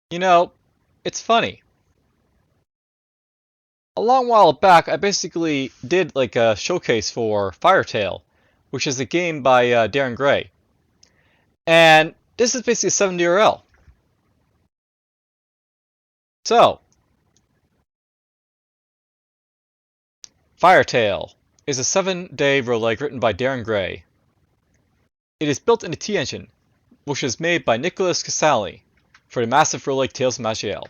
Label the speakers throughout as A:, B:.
A: You know, it's funny. A long while back, I basically did like a showcase for FireTail, which is a game by Darren Gray. And this is basically a 7 URL. So, FireTail is a 7-day roguelike written by Darren Gray. It is built in the T engine, which was made by Nicholas Casali for the massive roguelike Tales of Mashiel.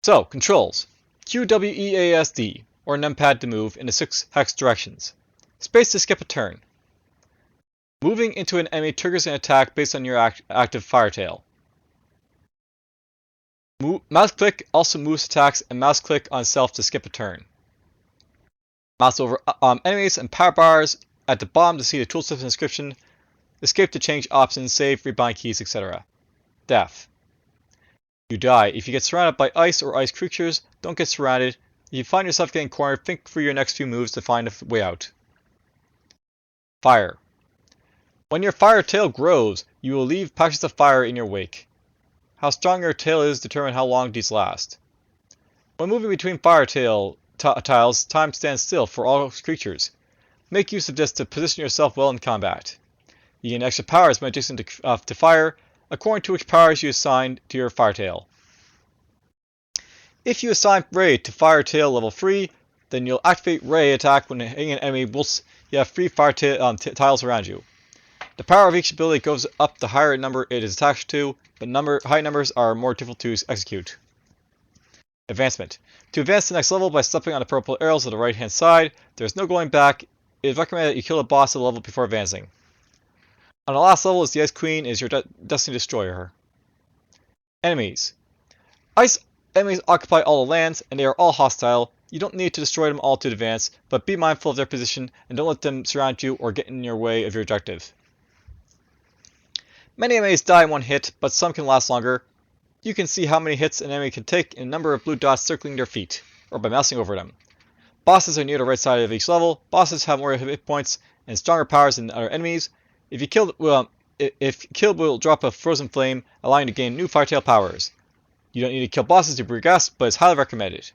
A: So, controls. QWEASD, or numpad to move in the 6 hex directions. Space to skip a turn. Moving into an enemy triggers an attack based on your active FireTail. Mouse click also moves attacks, and mouse click on self to skip a turn. Mouse over enemies and power bars at the bottom to see the tooltip description. Escape to change options, save, rebind keys, etc. Death. You die. If you get surrounded by ice or ice creatures, don't get surrounded. If you find yourself getting cornered, think through your next few moves to find a way out. Fire. When your fire tail grows, you will leave patches of fire in your wake. How strong your tail is determine how long these last. When moving between fire tail tiles, time stands still for all creatures. Make use of this to position yourself well in combat. You gain extra powers by adjusting to fire, according to which powers you assign to your fire tail. If you assign Ray to fire tail level 3, then you'll activate Ray attack when hitting an enemy whilst you have 3 fire tiles around you. The power of each ability goes up the higher number it is attached to, but high numbers are more difficult to execute. Advancement. To advance to the next level by stepping on the purple arrows on the right hand side, there is no going back. It is recommended that you kill a boss at the level before advancing. On the last level is the Ice Queen, is your destiny destroyer. Enemies. Ice enemies occupy all the lands, and they are all hostile. You don't need to destroy them all to advance, but be mindful of their position and don't let them surround you or get in your way of your objective. Many enemies die in one hit, but some can last longer. You can see how many hits an enemy can take in a number of blue dots circling their feet, or by mousing over them. Bosses are near the right side of each level. Bosses have more hit points and stronger powers than other enemies. If killed will drop a frozen flame, allowing you to gain new FireTail powers. You don't need to kill bosses to progress, but it's highly recommended.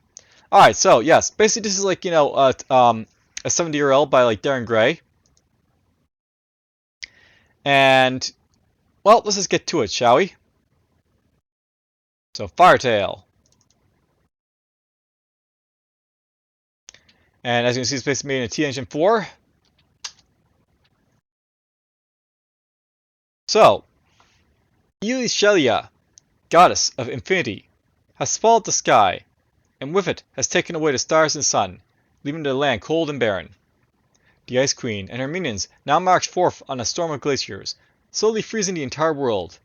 A: Alright, so yes, basically this is like, a 70 URL by like Darren Gray. And well, let's just get to it, shall we? So, FireTail. And as you can see, it's basically made in a T Engine 4. So, Eulishelia, goddess of infinity, has swallowed the sky, and with it has taken away the stars and sun, leaving the land cold and barren. The Ice Queen and her minions now march forth on a storm of glaciers, slowly freezing the entire world.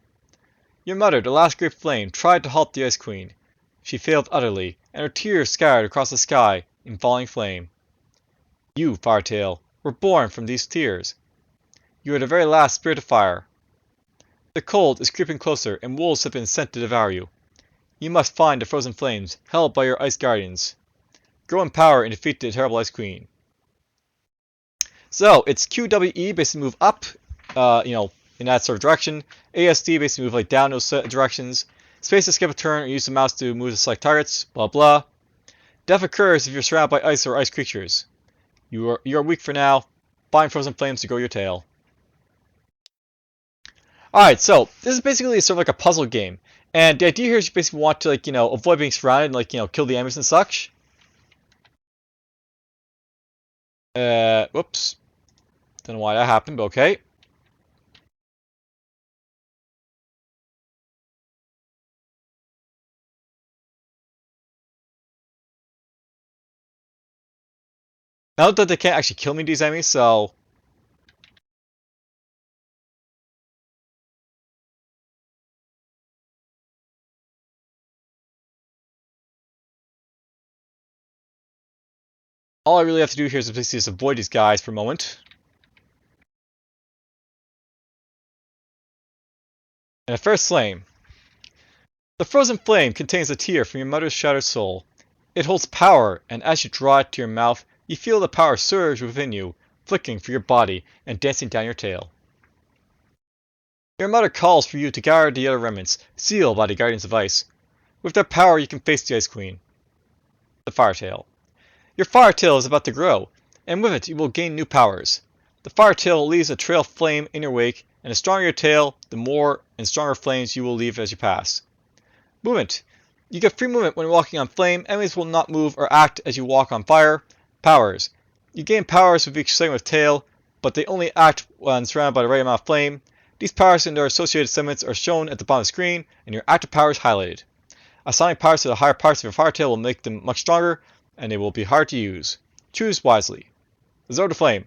A: Your mother, the last great flame, tried to halt the Ice Queen. She failed utterly, and her tears scattered across the sky in falling flame. You, FireTail, were born from these tears. You are the very last spirit of fire. The cold is creeping closer, and wolves have been sent to devour you. You must find the frozen flames held by your ice guardians. Grow in power and defeat the terrible Ice Queen. So it's QWE basically move up, in that sort of direction. ASD basically move like down those directions. Space to skip a turn or use the mouse to move to select targets. Blah blah. Death occurs if you're surrounded by ice or ice creatures. You are weak for now. Bind frozen flames to grow your tail. Alright, so this is basically sort of like a puzzle game. And the idea here is you basically want to avoid being surrounded and kill the enemies and such. Whoops. Don't know why that happened, but okay. Now that they can't actually kill me, these enemies, so all I really have to do here is basically just avoid these guys for a moment. And the first flame. The frozen flame contains a tear from your mother's shattered soul. It holds power, and as you draw it to your mouth, you feel the power surge within you, flickering through your body and dancing down your tail. Your mother calls for you to guard the other remnants, sealed by the Guardians of Ice. With their power, you can face the Ice Queen. The FireTail. Your FireTail is about to grow, and with it, you will gain new powers. The FireTail leaves a trail of flame in your wake, and the stronger your tail, the more and stronger flames you will leave as you pass. Movement. You get free movement when walking on flame. Enemies will not move or act as you walk on fire. Powers. You gain powers with each segment of tail, but they only act when surrounded by the right amount of flame. These powers and their associated segments are shown at the bottom of the screen, and your active power is highlighted. Assigning powers to the higher parts of your FireTail will make them much stronger, and they will be hard to use. Choose wisely. Absorb the flame.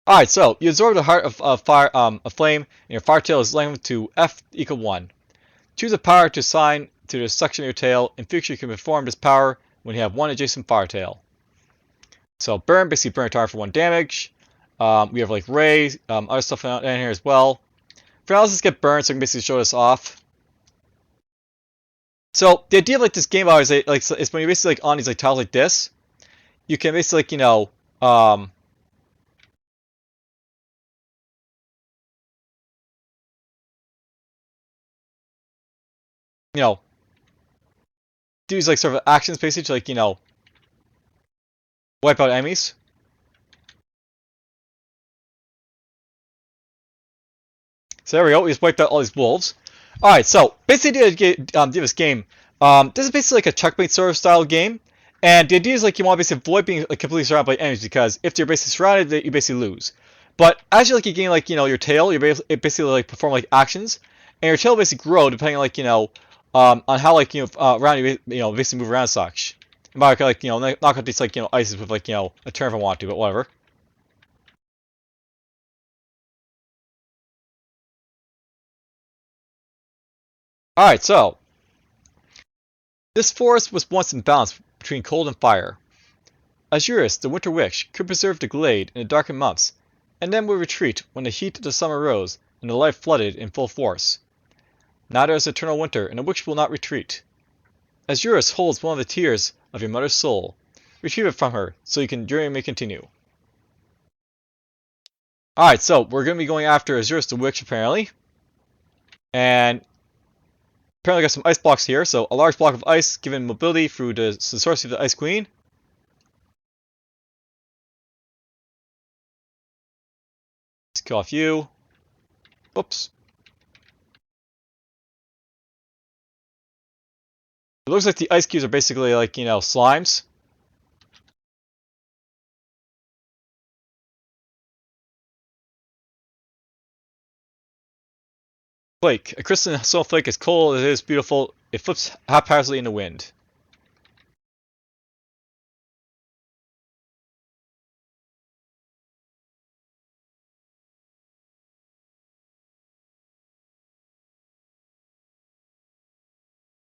A: Alright, so you absorb the heart of flame, and your FireTail is lengthened to F equal 1. Choose a power to assign to the section of your tail. In future, you can perform this power when you have one adjacent FireTail. So burn, basically burn a target for 1 damage. We have like ray, other stuff in here as well. For now, let's just get burned so I can basically show this off. So the idea of like this game is like is when you're basically like on these like tiles like this, you can basically like, do these like sort of actions basically to like wipe out enemies. So there we go. We just wiped out all these wolves. All right. So basically, this game, this is basically like a checkmate sort of style game. And the idea is like you want to basically avoid being like completely surrounded by enemies, because if you're basically surrounded, you basically lose. But as you like you gain like your tail, you basically like perform like actions, and your tail basically grow depending on like on how like around you basically move around and such. And by like knock out these like ices with like a turn if I want to, but whatever. All right, so this forest was once in balance between cold and fire. Azurus, the winter witch, could preserve the glade in the darkened months, and then would retreat when the heat of the summer rose and the light flooded in full force. Now there is eternal winter, and the witch will not retreat. Azurus holds one of the tears of your mother's soul. Retrieve it from her, so your journey may continue. Alright, so we're going to be going after Azurus the witch, apparently. And apparently got some ice blocks here, so a large block of ice given mobility through the sorcery of the Ice Queen. Let's kill off you. Oops. It looks like the ice cubes are basically like, slimes. Flake. A crystalline snowflake is cold as it is beautiful. It flips haphazardly in the wind.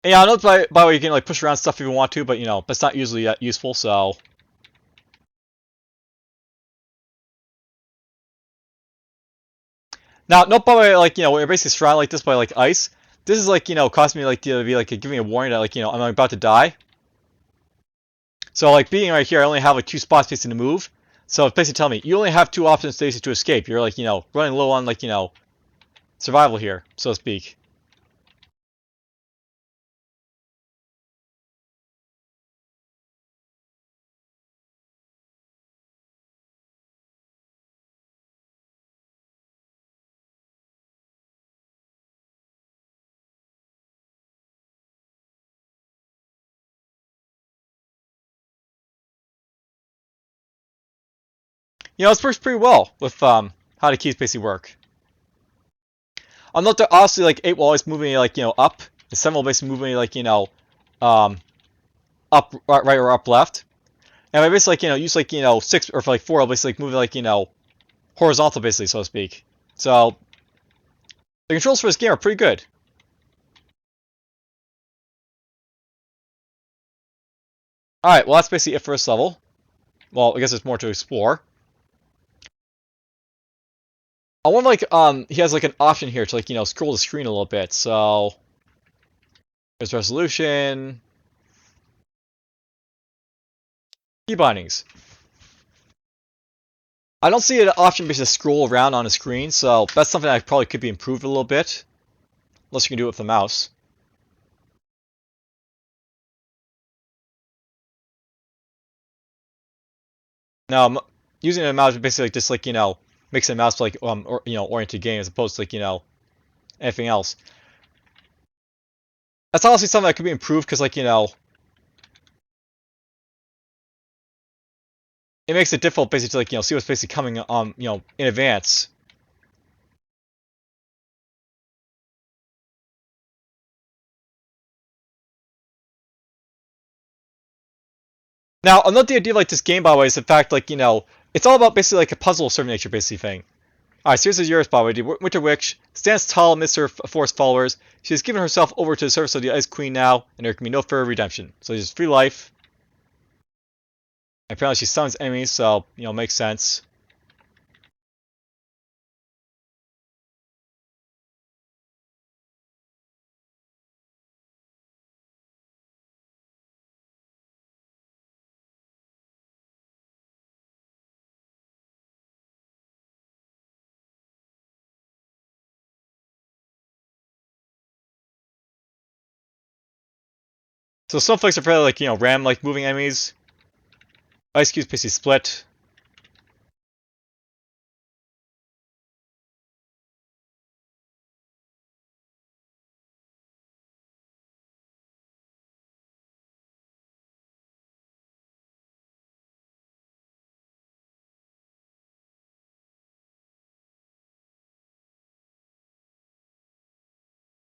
A: And yeah, I know by the way you can like push around stuff if you want to, but that's not usually that useful, so. Now, note by the way, like, when you're basically surrounded like this by like ice, this is like, causing me like to be like giving a warning that like, I'm about to die. So like being right here, I only have like 2 spots basically to move. So it's basically telling me you only have 2 options basically to escape. You're like, running low on like, survival here, so to speak. This works pretty well with how the keys basically work. I'll note that obviously like 8 will always move me like up, and 7 will basically move me like up right or up left. And I basically like use like 6 or for like 4, I'll basically like move like horizontal basically, so to speak. So the controls for this game are pretty good. Alright, well that's basically it for this level. Well, I guess there's more to explore. I want like he has like an option here to like scroll the screen a little bit. So there's resolution, key bindings. I don't see an option basically to scroll around on a screen, so that's something that probably could be improved a little bit. Unless you can do it with the mouse. Now, using a mouse basically just like, makes a mouse like oriented game as opposed to like, anything else. That's honestly something that could be improved because like, it makes it difficult basically to like, see what's basically coming in advance. Now, another idea of like this game, by the way, is the fact like, it's all about basically like a puzzle of certain nature basically thing. Alright, so here's yours, by the way. The Winter Witch stands tall amidst her forest followers. She has given herself over to the service of the Ice Queen now, and there can be no further redemption. So there's free life. Apparently she summons enemies, so, makes sense. So snowflakes are fairly like, ram-like moving enemies. Ice cubes basically split.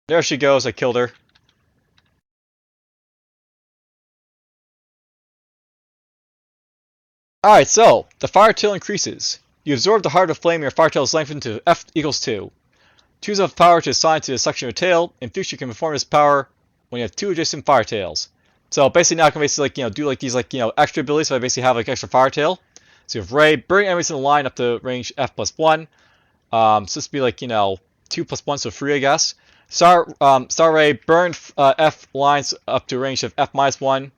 A: There she goes, I killed her. Alright, so, the FireTail increases. You absorb the heart of flame, your FireTail is lengthened to F equals 2. Choose a power to assign to the section of your tail. In future, you can perform this power when you have 2 adjacent FireTails. So basically now I can basically like, do like these like, extra abilities, so I basically have like extra FireTail. So you have Ray, burning enemies in the line up to range F plus 1. So this would be like, 2 plus 1, so 3 I guess. Star Ray, burn F lines up to range of F minus 1.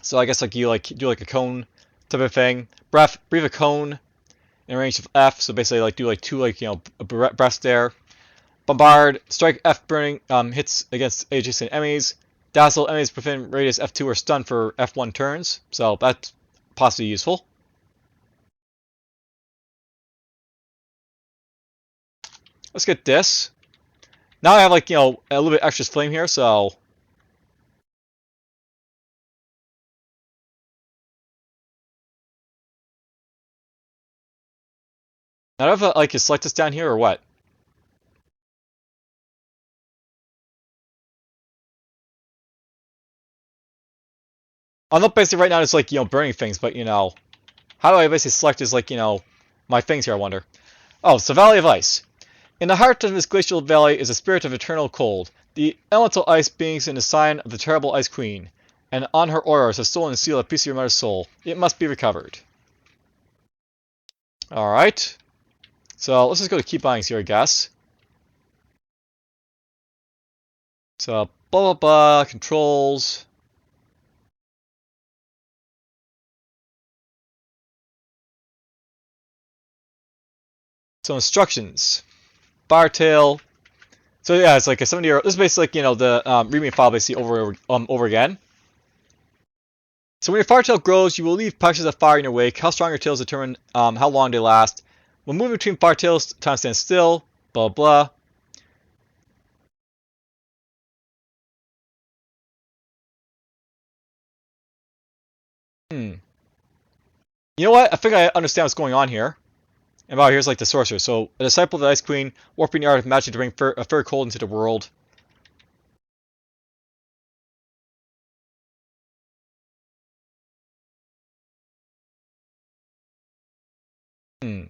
A: So I guess like you like do like a cone type of thing. Breathe a cone in range of F. So basically like do like 2 like breaths there. Bombard, strike F burning hits against adjacent enemies. Dazzle enemies within radius F2 are stunned for F1 turns. So that's possibly useful. Let's get this. Now I have like, a little bit extra flame here, so I don't know if I can select this down here or what. I'm not basically right now just like, burning things, but how do I basically select is like, my things here, I wonder. Oh, it's the Valley of Ice. In the heart of this glacial valley is a spirit of eternal cold. The elemental ice beings in the sign of the terrible Ice Queen, and on her auras has stolen and sealed a piece of your mother's soul. It must be recovered. Alright. So let's just go to key bindings here, I guess. So blah blah blah, controls. So instructions. FireTail. So yeah, it's like a 70-year. This is basically like, the readme file basically over again. So when your fire tail grows, you will leave patches of fire in your wake. How strong your tails determine how long they last. When moving between fire tails, time stands still. Blah blah. Hmm. You know what? I think I understand what's going on here. And wow, here's like the sorcerer. So a disciple of the Ice Queen, warping the art of magic to bring a fur cold into the world. Hmm.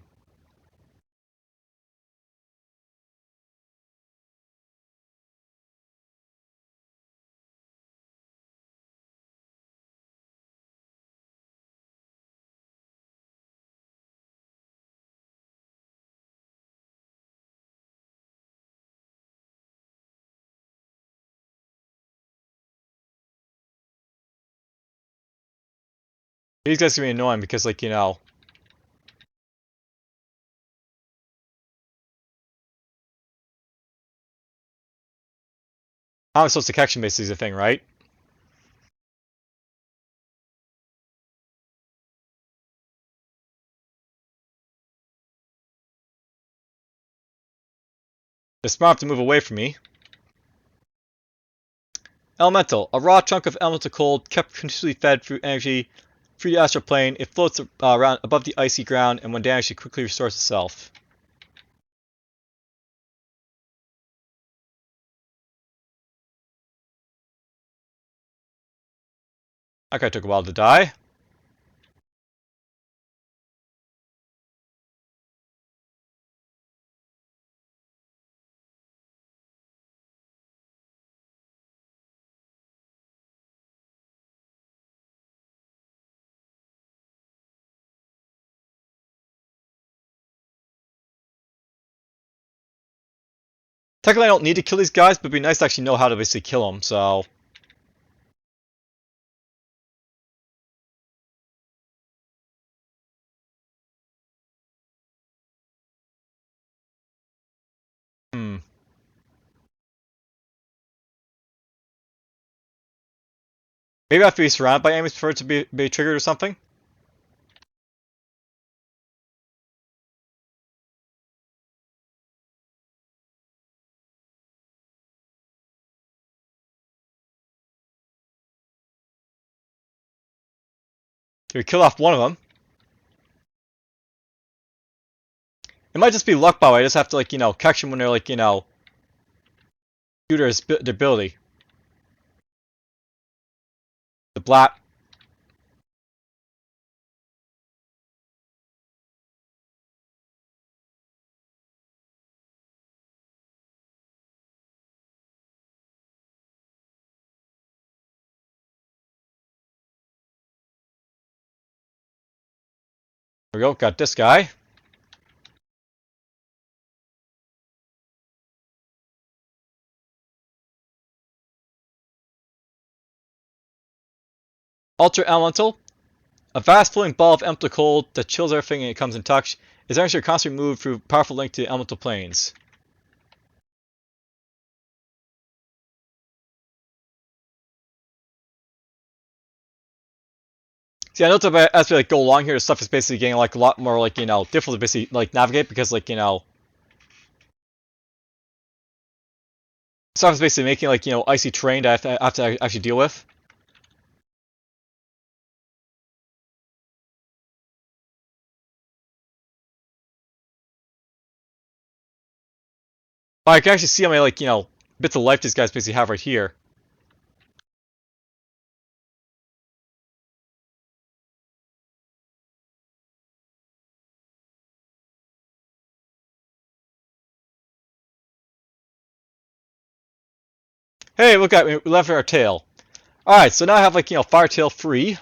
A: These guys can be annoying because like, How am I supposed to catch him basically is the thing, right? They're smart enough to move away from me. Elemental. A raw chunk of elemental cold kept continuously fed through energy through the astral plane. It floats around above the icy ground, and when damaged, it quickly restores itself. That guy took a while to die. Technically, I don't need to kill these guys, but it'd be nice to actually know how to basically kill them, so... Hmm. Maybe I have to be surrounded by enemies for it to be triggered or something? We kill off one of them. It might just be luck, by the way. I just have to, like, catch them when they're, like, do their ability. The black. There we go. Got this guy. Ultra Elemental. A vast flowing ball of elemental cold that chills everything it comes in touch. Its energy are constantly moved through powerful link to the elemental planes. See, I know that as we like go along here, stuff is basically getting like a lot more like difficult to basically like navigate because like stuff is basically making like icy terrain that I have to actually deal with. But I can actually see how many like bits of life these guys basically have right here. Hey, look at me, we left our tail. Alright, so now I have like FireTail free.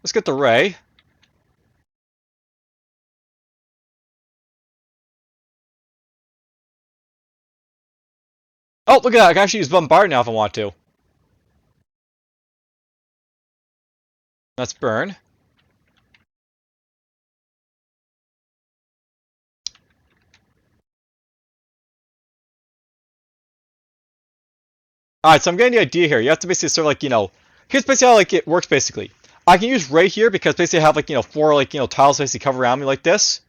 A: Let's get the ray. Oh, look at that, I can actually use Bombard now if I want to. Let's burn. Alright, so I'm getting the idea here. You have to basically sort of like, here's basically how like it works basically. I can use Ray here because basically I have like, four like, tiles basically cover around me like this.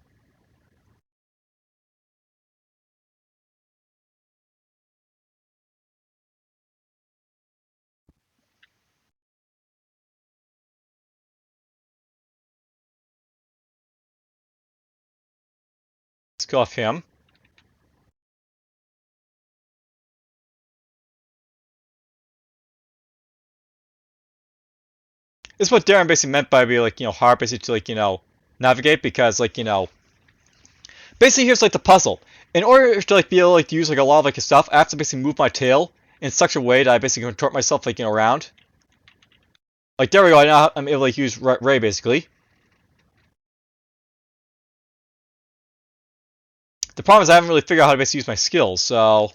A: Let's go off him. This is what Darren basically meant by being like, hard basically to like, navigate because like, basically here's like the puzzle. In order to like be able like to use like a lot of like stuff, I have to basically move my tail in such a way that I basically contort myself like around. Like there we go. Now I'm able to like, use Ray basically. The problem is I haven't really figured out how to basically use my skills. So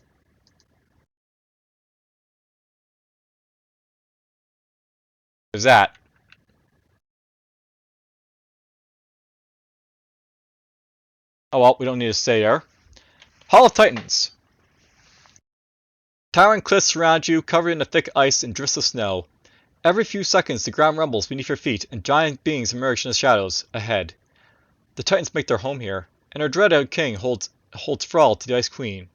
A: there's that. Oh well, we don't need to stay there. Hall of Titans. Towering cliffs surround you, covered in a thick ice and drifts of snow. Every few seconds the ground rumbles beneath your feet, and giant beings emerge in the shadows ahead. The Titans make their home here, and our dreaded king holds thrall to the Ice Queen.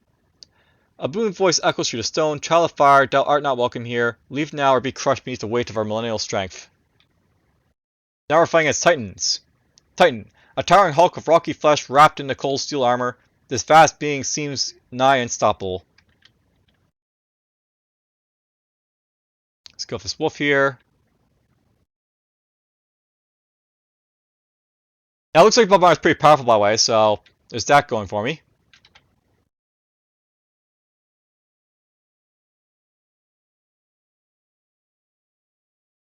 A: A booming voice echoes through the stone, "Child of fire, thou art not welcome here. Leave now or be crushed beneath the weight of our millennial strength." Now we're fighting as Titans. Titan, a towering hulk of rocky flesh wrapped in the cold steel armor, this vast being seems nigh unstoppable. Let's go for this wolf here. Now it looks like Bobbar is pretty powerful by the way, so there's that going for me.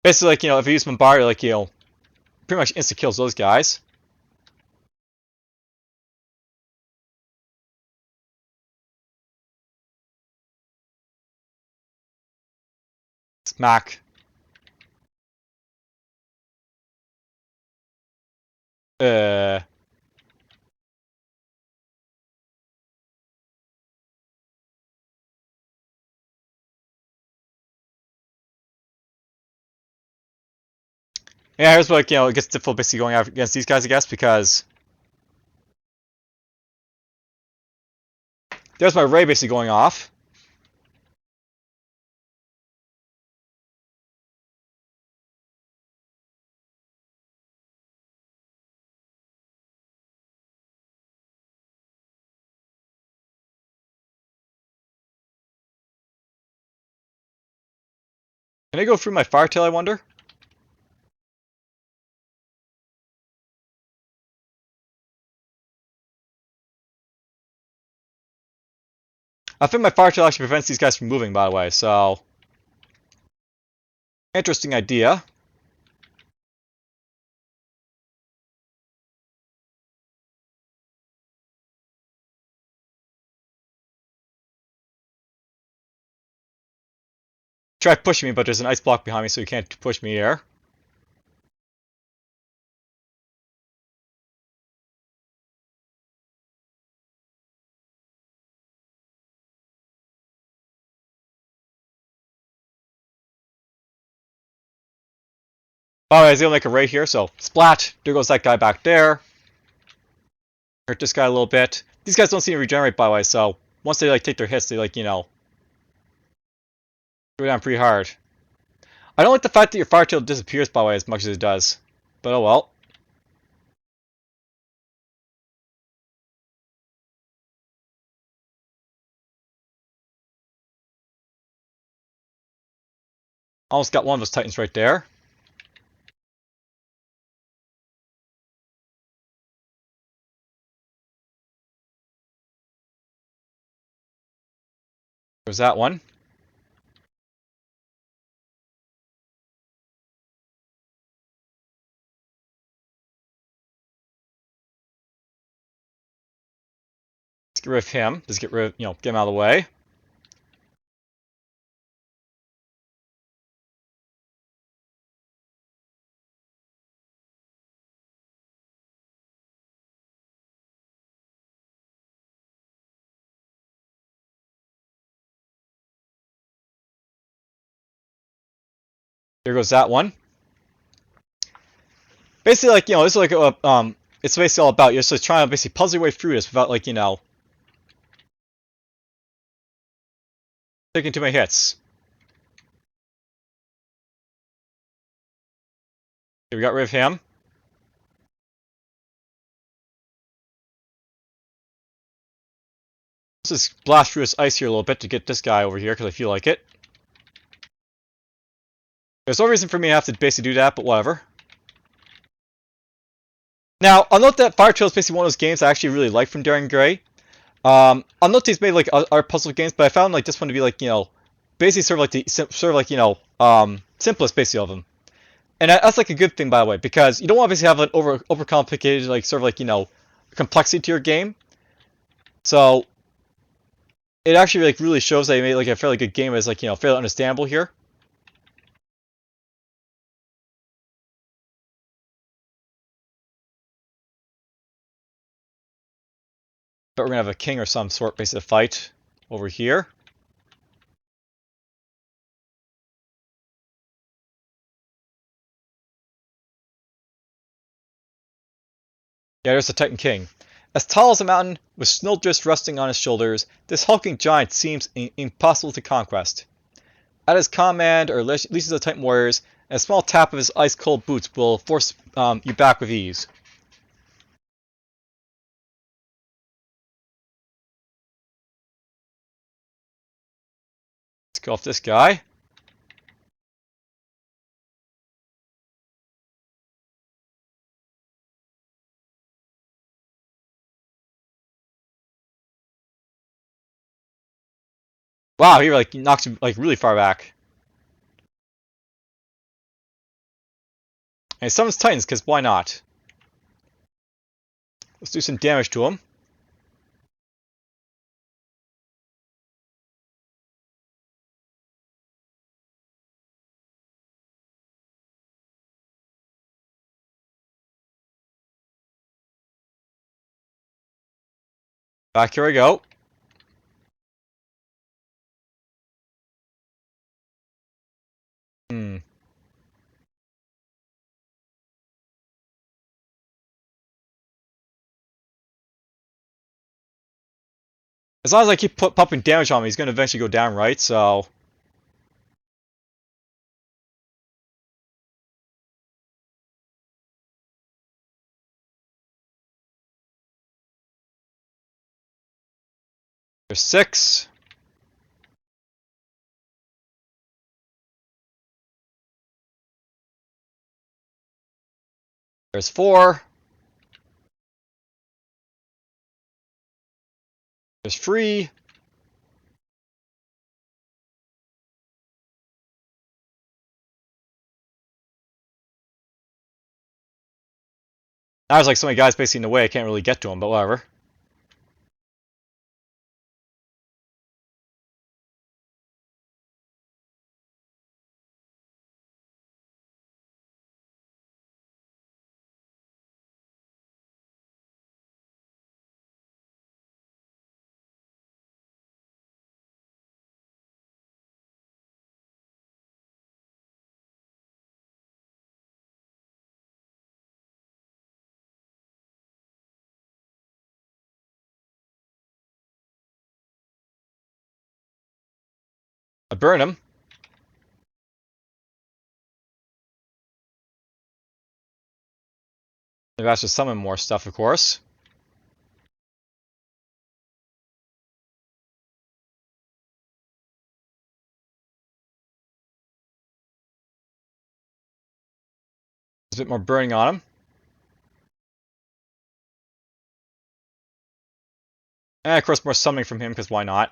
A: Basically, like, if you use Bombard, like, pretty much insta kills those guys. Smack. Uh. Yeah, here's what, it gets difficult basically going out against these guys, I guess, because there's my ray basically going off. Can I go through my FireTail, I wonder? I think my FireTail actually prevents these guys from moving, by the way, so interesting idea. Try pushing me, but there's an ice block behind me, so you can't push me here. By the way, I was able to make a ray here, so splat! There goes that guy back there. Hurt this guy a little bit. These guys don't seem to regenerate, by the way, so once they take their hits, they go down pretty hard. I don't like the fact that your FireTail disappears, by the way, as much as it does. But oh well. Almost got one of those Titans right there. There's that one. Let's get rid of him. Just get rid of, get him out of the way. There goes that one. Basically, like, this is like it's basically all about you're just trying to basically puzzle your way through this without, like, taking too many hits. Okay, we got rid of him. Let's just blast through this ice here a little bit to get this guy over here because I feel like it. There's no reason for me to have to basically do that, but whatever. Now, I'll note that FireTail is basically one of those games I actually really like from Daring Gray. I'll note he's made like other puzzle games, but I found like this one to be like, basically simplest basically of them. And that's like a good thing, by the way, because you don't obviously have an overcomplicated like complexity to your game. So it actually like really shows that you made like a fairly good game as like fairly understandable here. But we're gonna have a king or some sort basically to fight over here. Yeah, there's the Titan King. As tall as a mountain, with snowdrifts resting on his shoulders, this hulking giant seems impossible to conquest. At his command are legions of Titan warriors, and a small tap of his ice-cold boots will force you back with ease. Let's go off this guy. Wow, he like knocks you like really far back. And he summons Titans, because why not? Let's do some damage to him. Back here we go. Hmm. As long as I keep pumping damage on him, he's going to eventually go down, right? So there's 6. There's 4. There's 3. Now there's like so many guys basically in the way, I can't really get to him, but whatever. I burn him. Maybe I should summon more stuff, of course. There's a bit more burning on him. And of course more summoning from him, because why not?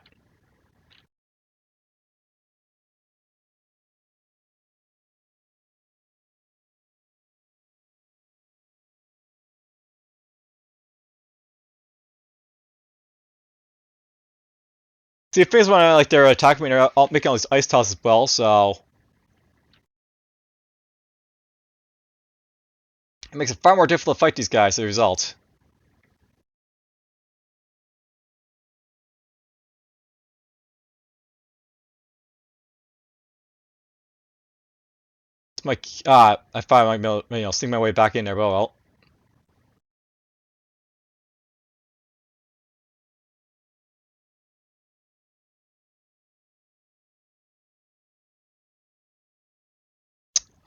A: See, if things want like they're attacking me, they're all making all these ice tiles as well, so it makes it far more difficult to fight these guys as a result. It's my I finally sneak my way back in there, but well.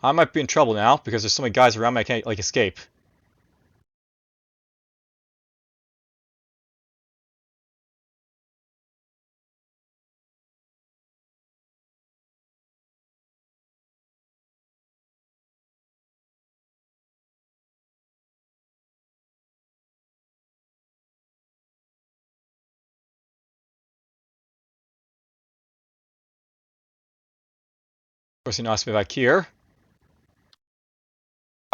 A: I might be in trouble now because there's so many guys around me I can't like escape. Of course, he knocks me back here.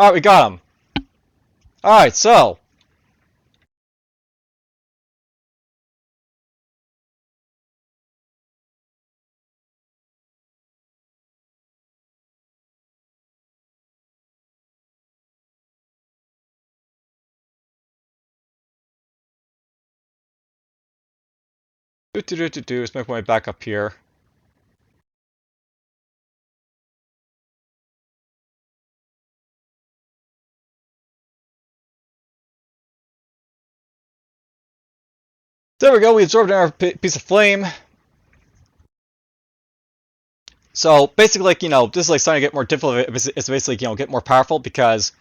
A: Alright, we got him. Alright, so. Let's make my way back up here. There we go, we absorbed our piece of flame. So basically, like, this is like starting to get more difficult. It's basically, get more powerful, because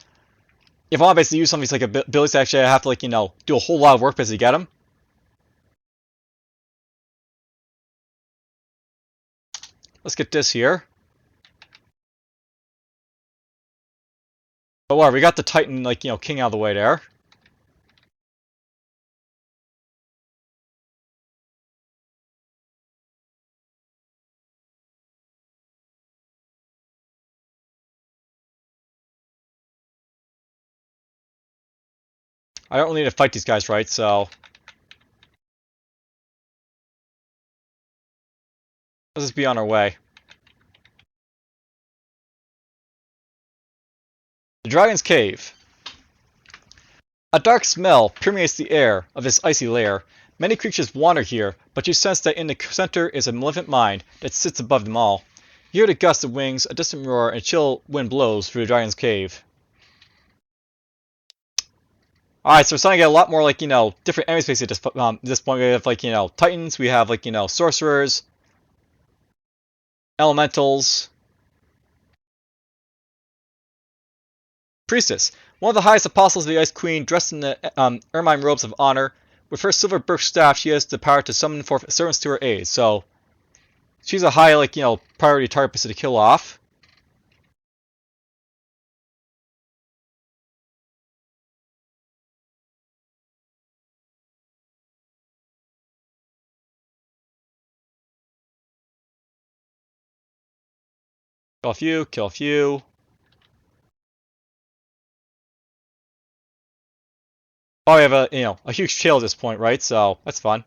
A: if I want to basically use some of these like abilities, actually I have to, like, do a whole lot of work basically to get them. Let's get this here. But whatever, we got the Titan, like, king out of the way there. I don't really need to fight these guys, right? So let's just be on our way. The Dragon's Cave. A dark smell permeates the air of this icy lair. Many creatures wander here, but you sense that in the center is a malevolent mind that sits above them all. You hear the gust of wings, a distant roar, and a chill wind blows through the Dragon's Cave. Alright, so we're starting to get a lot more, like, different enemy spaces at this point. We have, like, Titans, we have, like, sorcerers, elementals, priestess. One of the highest apostles of the Ice Queen, dressed in the ermine robes of honor. With her silver birch staff, she has the power to summon forth servants to her aid. So she's a high, like, priority target to kill off. Kill a few, kill a few. Oh, we have a huge trail at this point, right? So that's fun.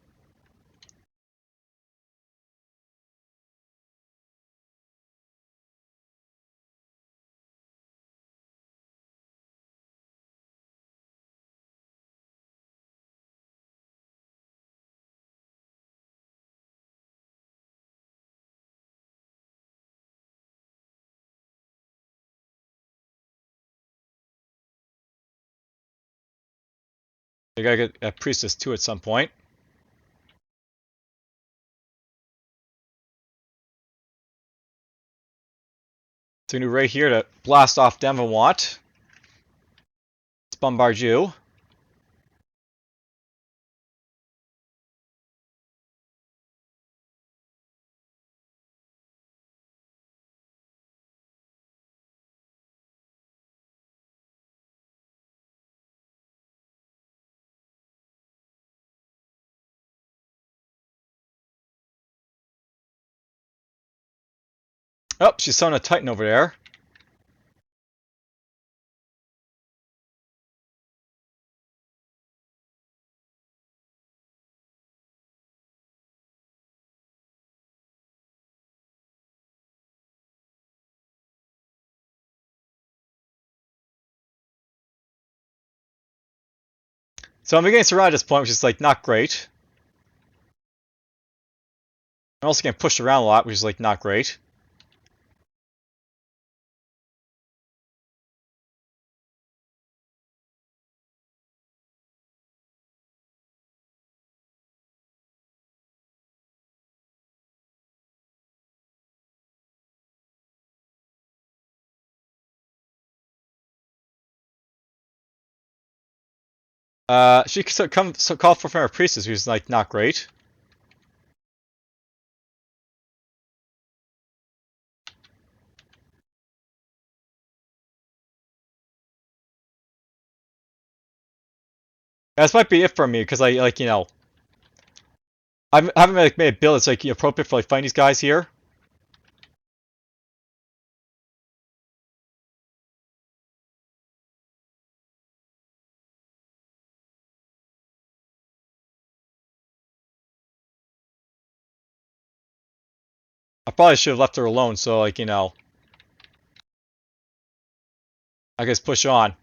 A: We gotta get a priestess too at some point. So we do right here to blast off them if I want. Let's bombard you. Oh, she's summoning a Titan over there. So I'm getting surrounded at this point, which is, like, not great. I'm also getting pushed around a lot, which is, like, not great. She called for from her priestess, who's, like, not great. This might be it for me, because I, like, I haven't, like, made a build that's, like, appropriate for, like, fighting these guys here. I probably should have left her alone, so, like, I guess push on.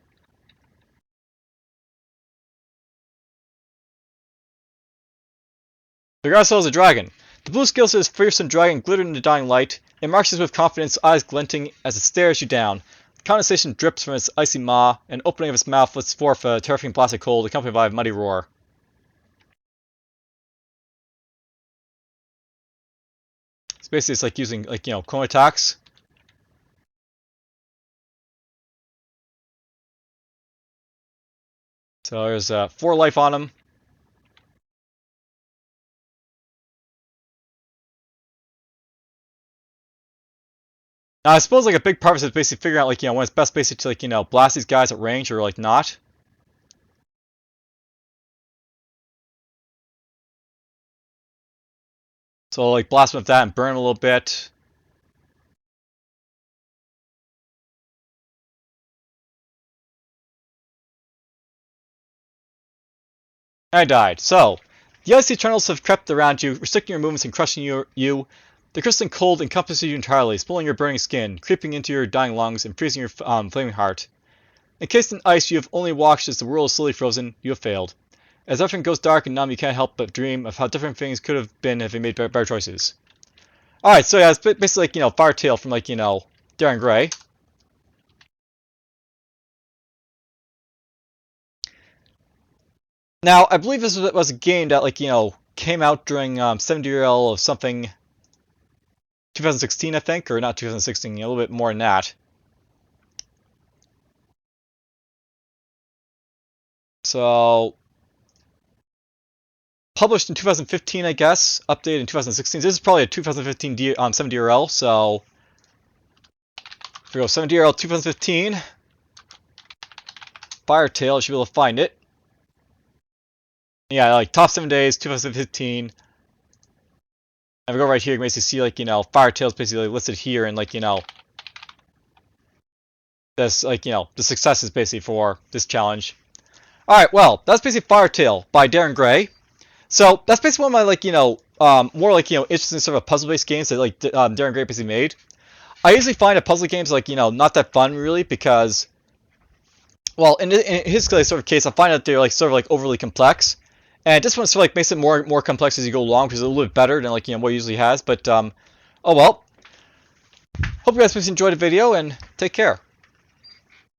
A: The guy sells a dragon. The blue scales of this fearsome dragon glittered in the dying light. It marches with confidence, eyes glinting as it stares you down. Condensation drips from its icy maw, and opening of its mouth lets forth a terrifying blast of cold, accompanied by a mighty roar. So basically, it's like using like cone attacks. So there's 4 life on him. Now, I suppose like a big part of it is basically figuring out like when it's best basically to like blast these guys at range or like not. So like blast him with that and burn him a little bit. And I died. So the icy eternals have crept around you, restricting your movements and crushing you. The crystalline cold encompasses you entirely, spoiling your burning skin, creeping into your dying lungs, and freezing your flaming heart. Encased in ice, you have only watched as the world is slowly frozen. You have failed. As everything goes dark and numb, you can't help but dream of how different things could have been if you made better choices. Alright, so yeah, it's basically like, FireTail from like, Darren Gray. Now, I believe this was a game that, like, came out during 70RL of something 2016, I think, or not 2016, a little bit more than that. So, published in 2015, I guess, updated in 2016. This is probably a 2015 70RL, so if we go 70RL 2015, FireTail, you should be able to find it. Yeah, like top 7 days, 2015. And we go right here, you can basically see like, FireTail's basically listed here, and like, this, like, the successes basically for this challenge. Alright, well, that's basically FireTail by Darren Gray. So that's basically one of my like, more like, interesting sort of puzzle-based games that like Darren Gray basically made. I usually find that puzzle games like, not that fun really because, well, in his sort of case, I find that they're like sort of like overly complex. And this one sort of like makes it more complex as you go along because it's a little bit better than like what he usually has. But oh well. Hope you guys enjoyed the video and take care.